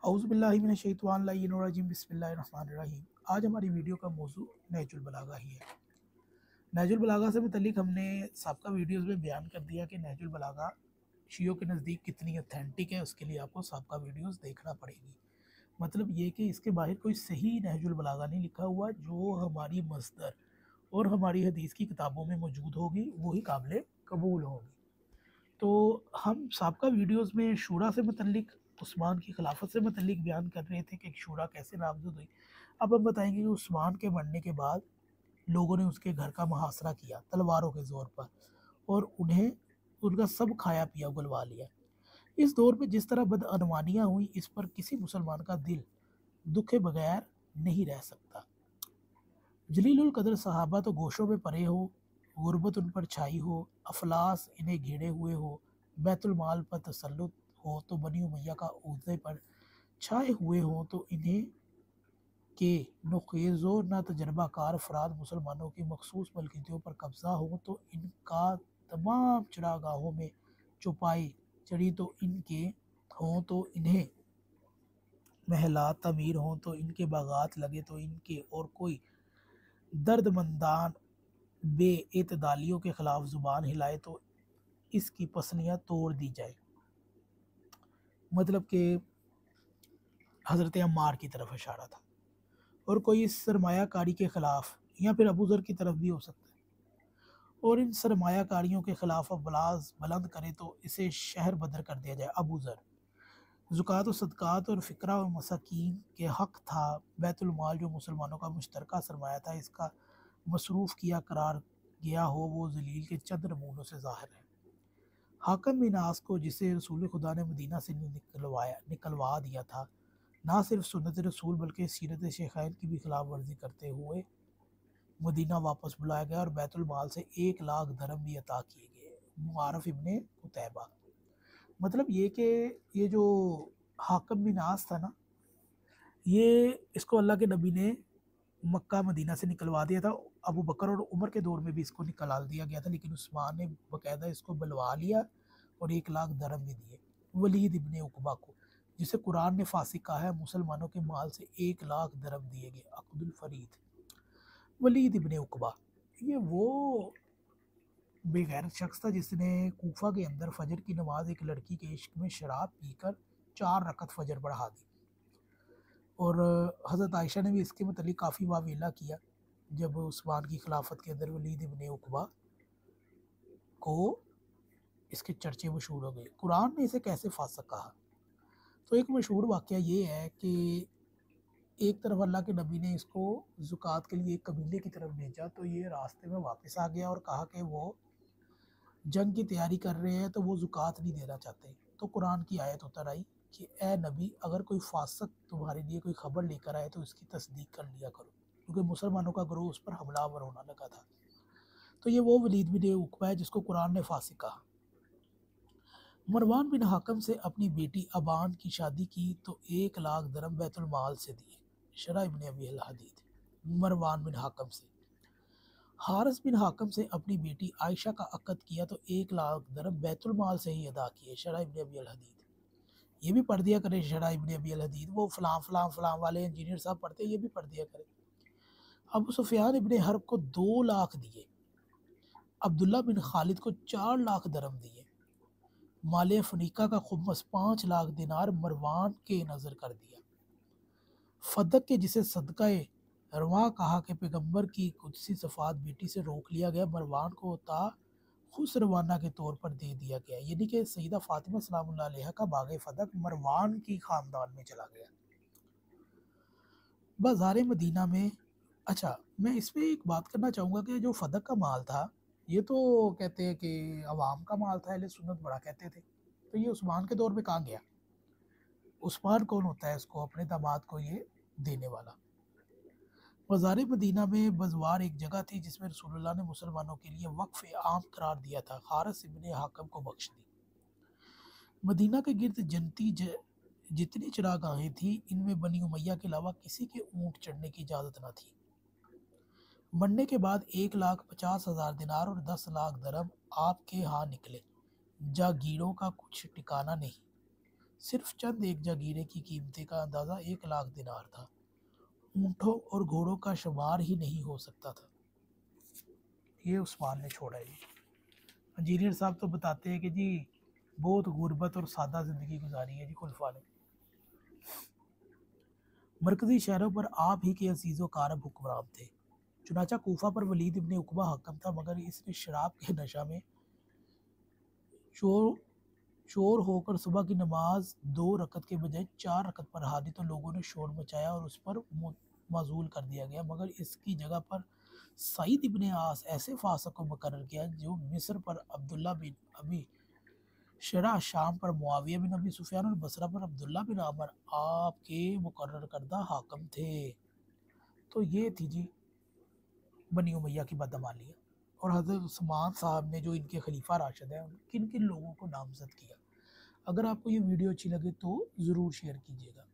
औज़ुबिल्लाहिमिनश्शैतानिर्रजीम बिस्मिल्लाहिर्रहमानिर्रहीम। आज हमारी वीडियो का मौजू नहजुल बलागा ही है। नहजुल बलागा से मुतल्लिक हमने सबका वीडियोस में बयान कर दिया कि नहजुल बलागा शियों के नज़दीक कितनी अथेंटिक है। उसके लिए आपको सबका वीडियोस देखना पड़ेगी। मतलब ये कि इसके बाहर कोई सही नहजुल बलागा नहीं लिखा हुआ, जो हमारी मस्दर और हमारी हदीस की किताबों में मौजूद होगी वही काबिल कबूल होगी। तो हम सबका वीडियोस में शूरा से मुतल्लिक, उस्मान की खिलाफत से मुतल्लिक बयान कर रहे थे कि शूरा कैसे नामज़द हुई। अब हम बताएंगे कि उस्मान के मरने के बाद लोगों ने उसके घर का मुहासरा किया तलवारों के ज़ोर पर, और उन्हें उनका सब खाया पिया उगलवा लिया। इस दौर में जिस तरह बदअनवानियाँ हुई, इस पर किसी मुसलमान का दिल दुखे बगैर नहीं रह सकता। जलीलुल कदर सहाबा तो गोशों में परे हो, गुर्बत उन पर छाई हो, अफलास इन्हें घेरे हुए हो, बैतुल माल पर तसल्लुत हो तो बनी उमैया का ऊहदे पर छाए हुए हों, तो इन्हें के नुक़ीज़ो न तजर्बाकार अफराद मुसलमानों की मखसूस मलकियतों पर कब्ज़ा हो, तो इनका तमाम चरागाहों में चौपाई चढ़ी तो इनके हों, तो इन्हें महलात तमीर हों, तो इनके बागात लगे तो इनके, और कोई दर्दमंदान बेएतदालियों के ख़िलाफ़ ज़ुबान हिलाए तो इसकी पसलियाँ तोड़ दी जाए। मतलब कि हज़रत अम्मार की तरफ इशारा था। और कोई इस सरमायाकारी के ख़िलाफ़, या फिर अबू ज़र की तरफ भी हो सकता है, और इन सरमायाकारियों के ख़िलाफ़ अबलाज़ बुलंद करे तो इसे शहर बदर कर दिया जाए। अबू ज़र ज़कात व सदक़ात और फ़िक्रा और मसाकीन के हक़ था। बैतुल माल जो मुसलमानों का मुश्तरका सरमाया था, इसका मसरूफ़ किया करार गया हो, वो ज़लील के चंद नमूनों से ज़ाहिर है। हाकिम बिन आस को, जिसे रसूल खुदा ने मदीना से निकलवा दिया था, ना सिर्फ सुन्नत रसूल बल्कि सीरत शेखैन की भी खिलाफ वर्जी करते हुए मदीना वापस बुलाया गया, और बैतुल माल से 1 लाख दरम भी अता किए गए। मुआरफ इब्ने कुतैबा। मतलब ये कि ये जो हाकिम बिन आस था ना, ये इसको अल्लाह के नबी ने मक्का मदीना से निकलवा दिया था। अबू बकर और उमर के दौर में भी इसको निकाल दिया गया था, लेकिन उस्मान ने बाकायदा इसको बुलवा लिया और 1 लाख दरम भी दिए वलीद इब्ने उकबा को, जिसे कुरान ने फासिक कहा है। मुसलमानों के माल से 1 लाख दरम दिए गए। अब्दुल फरीद वलीद इब्ने उकबा, ये वो बेगैरत शख्स था जिसने कूफा के अंदर फजर की नमाज एक लड़की के इश्क में शराब पीकर 4 रकत फजर बढ़ा दी। और हज़रत आयशा ने भी इसके मतलब काफ़ी वावेला किया, जब उस्मान की खिलाफत के अंदर वलीद इब्ने उकबा को इसके चर्चे मशहूर हो गए। कुरान ने इसे कैसे फासक कहा, तो एक मशहूर वाक़या ये है कि एक तरफ अल्लाह के नबी ने इसको ज़ुकात के लिए एक कबीले की तरफ भेजा, तो ये रास्ते में वापस आ गया और कहा कि वो जंग की तैयारी कर रहे हैं, तो वो ज़ुकात नहीं देना चाहते। तो कुरान की आयत उतर आई कि ए नबी, अगर कोई फासक तुम्हारे लिए कोई ख़बर लेकर आए तो इसकी तस्दीक कर लिया करो, क्योंकि मुसलमानों का ग्रोह उस पर हमलावर होना लगा था। तो ये वो वलीद बिन उकबा है जिसको कुरान ने फासिक कहा। मरवान बिन हाकम से अपनी बेटी अबान की शादी की तो 1 लाख दरम बैतुल माल से दिए। शरा इब्न अबी अल हदीद। मरवान बिन हाकम से हारिस बिन हाकम से अपनी बेटी आयशा का अक़द किया तो 1 लाख दरम बैतुल माल से ही अदा किए। शरा इब्न अबी अल हदीद। ये भी पढ़ दिया करें, शरा इब्न अबी अल हदीद, वो फलां फलां फलां वाले इंजीनियर साहब पढ़ते, ये भी पढ़ दिया करें। अबू सुफियान इब्न हर्ब को 2 लाख दिए। अब्दुल्ला बिन खालिद को 4 लाख दरम दिए। माले फनीका का खुम्मस 5 लाख दिनार मरवान के नज़र कर दिया। फदक के जिसे सदका रवा कहा कि पैगंबर की कुदसी सफ़ात बेटी से रोक लिया गया, मरवान को ता खुश रवाना के तौर पर दे दिया गया। यानी कि सईदा फ़ातिमा सलामुल्लाह अलैहा का बाग़ फदक मरवान की ख़ानदान में चला गया। बाज़ार मदीना में, अच्छा मैं इस पे एक बात करना चाहूँगा कि जो फदक का माल था, ये तो कहते हैं कि अवाम का माल था, अहले सुन्नत बड़ा कहते थे। तो ये उस्मान के दौर में कहाँ गया? उस्मान कौन होता है इसको, अपने दामाद को ये देने वाला? बाज़ार मदीना में बज़वार एक जगह थी जिसमें रसूलुल्लाह ने मुसलमानों के लिए वक्फ आम करार दिया था। हारिस इब्ने हाकम को बख्श दी। मदीना के गिर्द जितनी चरागाहें थी, इनमें बनी उमैया के अलावा किसी के ऊँट चढ़ने की इजाज़त न थी। मरने के बाद 1,50,000 दिनार और 10 लाख दरम आपके यहाँ निकले। जागीरों का कुछ ठिकाना नहीं। सिर्फ चंद एक जागीरे की कीमतें का अंदाज़ा 1 लाख दिनार था। ऊँटों और घोड़ों का शुमार ही नहीं हो सकता था। ये उस्मान ने छोड़ा है जी। इंजीनियर साहब तो बताते हैं कि जी बहुत गुर्बत और सादा ज़िंदगी गुजारी है जी खुलफा ने। मरकज़ी शहरों पर आप ही के अजीज़ व कारब हुक्मरान थे। चुनाचा कूफा पर वलीद इब्ने उकबा हाकम था, मगर इसने शराब के नशा में चोर चोर होकर सुबह की नमाज 2 रकत के बजाय 4 रकत पढ़ा दी तो लोगों ने शोर मचाया और उस पर माजूल कर दिया गया, मगर इसकी जगह पर सईद इब्ने आस ऐसे फासक को मुकर्रर किया जो मिस्र पर अब्दुल्ला बिन अबी शरा, शाम पर मुआविया बिन अबी सुफियान और बसरा पर अब्दुल्ला बिन आमर आपके मुकर्रर करदा हाकम थे। तो ये थी जी बनी उमैया की बदअमालियाँ। और हज़रत उस्मान साहब ने जो इनके खलीफा राशिद हैं किन किन लोगों को नामज़द किया। अगर आपको ये वीडियो अच्छी लगे तो ज़रूर शेयर कीजिएगा।